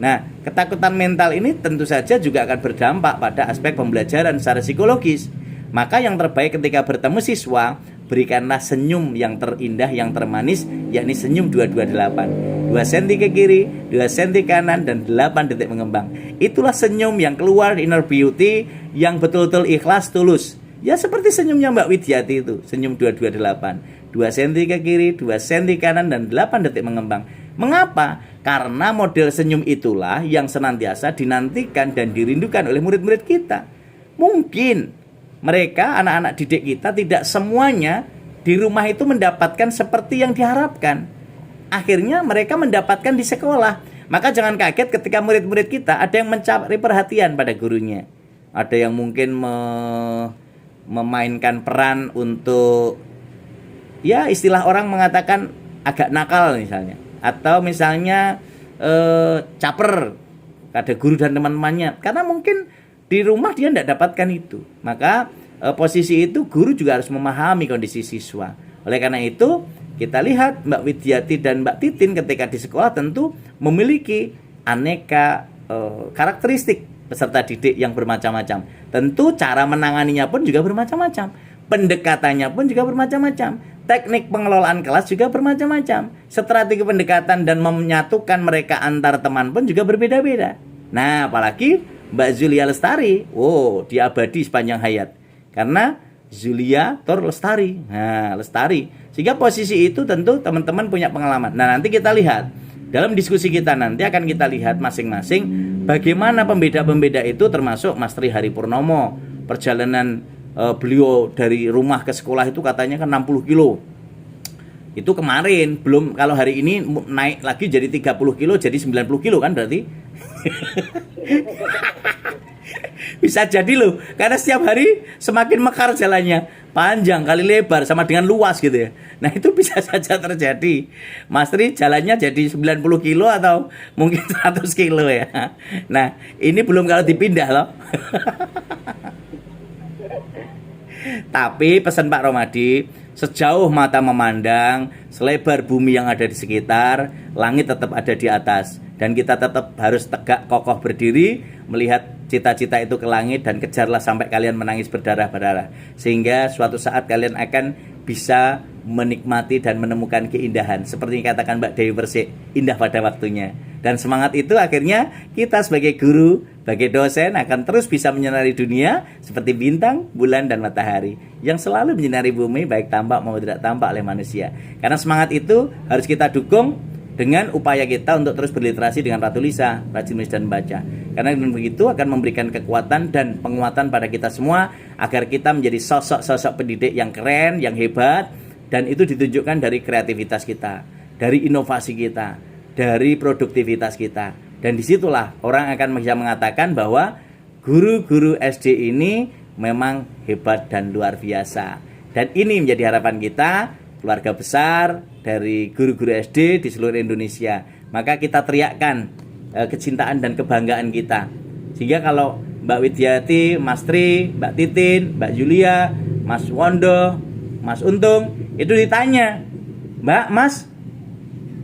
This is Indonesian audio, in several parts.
Nah, ketakutan mental ini tentu saja juga akan berdampak pada aspek pembelajaran secara psikologis. Maka yang terbaik ketika bertemu siswa, berikanlah senyum yang terindah, yang termanis, yakni senyum 228. 2 cm ke kiri, 2 cm kanan, dan 8 detik mengembang. Itulah senyum yang keluar inner beauty, yang betul-betul ikhlas, tulus. Ya seperti senyumnya Mbak Widyati itu, senyum 228. 2 cm ke kiri, 2 cm kanan, dan 8 detik mengembang. Mengapa? Karena model senyum itulah yang senantiasa dinantikan dan dirindukan oleh murid-murid kita. Mungkin mereka, anak-anak didik kita, tidak semuanya di rumah itu mendapatkan seperti yang diharapkan. Akhirnya mereka mendapatkan di sekolah. Maka jangan kaget ketika murid-murid kita ada yang mencari perhatian pada gurunya. Ada yang mungkin memainkan peran untuk, ya istilah orang mengatakan agak nakal misalnya. Atau misalnya caper pada guru dan teman-temannya. Karena mungkin di rumah dia tidak dapatkan itu. Maka posisi itu guru juga harus memahami kondisi siswa. Oleh karena itu kita lihat Mbak Widyati dan Mbak Titin ketika di sekolah tentu memiliki aneka karakteristik peserta didik yang bermacam-macam. Tentu cara menanganinya pun juga bermacam-macam. Pendekatannya pun juga bermacam-macam. Teknik pengelolaan kelas juga bermacam-macam. Strategi pendekatan dan menyatukan mereka antar teman pun juga berbeda-beda. Nah, apalagi Mbak Zulia Lestari, dia abadi sepanjang hayat. Karena Zulia Tor Lestari. Nah, Lestari. Sehingga posisi itu tentu teman-teman punya pengalaman. Nah, nanti kita lihat. Dalam diskusi kita nanti akan kita lihat masing-masing bagaimana pembeda-pembeda itu, termasuk Mas Tri Hari Purnomo. Perjalanan beliau dari rumah ke sekolah itu katanya kan 60 kilo. Itu kemarin, belum, kalau hari ini naik lagi jadi 30 kilo, jadi 90 kilo kan berarti. Bisa jadi loh, karena setiap hari semakin mekar jalannya, panjang kali lebar sama dengan luas gitu ya. Nah itu bisa saja terjadi. Mas Tri jalannya jadi 90 kilo atau mungkin 100 kilo ya. Nah ini belum kalau dipindah loh. Tapi pesan Pak Romadi, sejauh mata memandang, selebar bumi yang ada di sekitar, langit tetap ada di atas. Dan kita tetap harus tegak kokoh berdiri, melihat cita-cita itu ke langit, dan kejarlah sampai kalian menangis berdarah-darah. Sehingga suatu saat kalian akan bisa menikmati dan menemukan keindahan. Seperti yang katakan Mbak Dewi Persik, indah pada waktunya. Dan semangat itu akhirnya kita sebagai guru, sebagai dosen akan terus bisa menyinari dunia seperti bintang, bulan, dan matahari yang selalu menyinari bumi baik tampak maupun tidak tampak oleh manusia. Karena semangat itu harus kita dukung dengan upaya kita untuk terus berliterasi dengan Ratu Lisa, rajin menulis dan membaca. Karena dengan begitu akan memberikan kekuatan dan penguatan pada kita semua agar kita menjadi sosok-sosok pendidik yang keren, yang hebat, dan itu ditunjukkan dari kreativitas kita, dari inovasi kita, dari produktivitas kita. Dan disitulah orang akan bisa mengatakan bahwa guru-guru SD ini memang hebat dan luar biasa. Dan ini menjadi harapan kita, keluarga besar dari guru-guru SD di seluruh Indonesia. Maka kita teriakkan kecintaan dan kebanggaan kita. Sehingga kalau Mbak Widyati, Mas Tri, Mbak Titin, Mbak Julia, Mas Wondo, Mas Untung itu ditanya, Mbak, Mas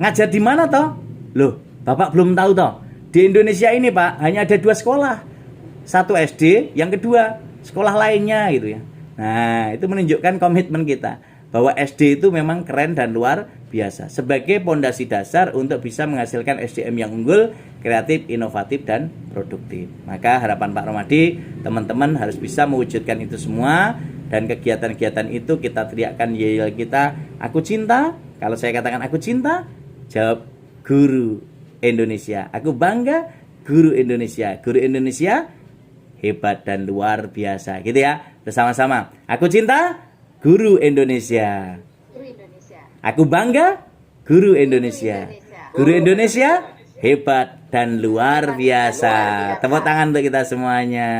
ngajar di mana toh? Loh, Bapak belum tahu toh? Di Indonesia ini Pak hanya ada 2 sekolah, satu SD, yang kedua sekolah lainnya gitu ya. Nah itu menunjukkan komitmen kita bahwa SD itu memang keren dan luar biasa sebagai pondasi dasar untuk bisa menghasilkan SDM yang unggul, kreatif, inovatif, dan produktif. Maka harapan Pak Romadi, teman-teman harus bisa mewujudkan itu semua. Dan kegiatan-kegiatan itu kita teriakkan yel kita, aku cinta. Kalau saya katakan aku cinta, jawab guru Indonesia. Aku bangga guru Indonesia. Guru Indonesia hebat dan luar biasa. Gitu ya. Bersama-sama. Aku cinta guru Indonesia. Aku bangga guru Indonesia. Guru Indonesia hebat dan luar biasa. Tepuk tangan untuk kita semuanya.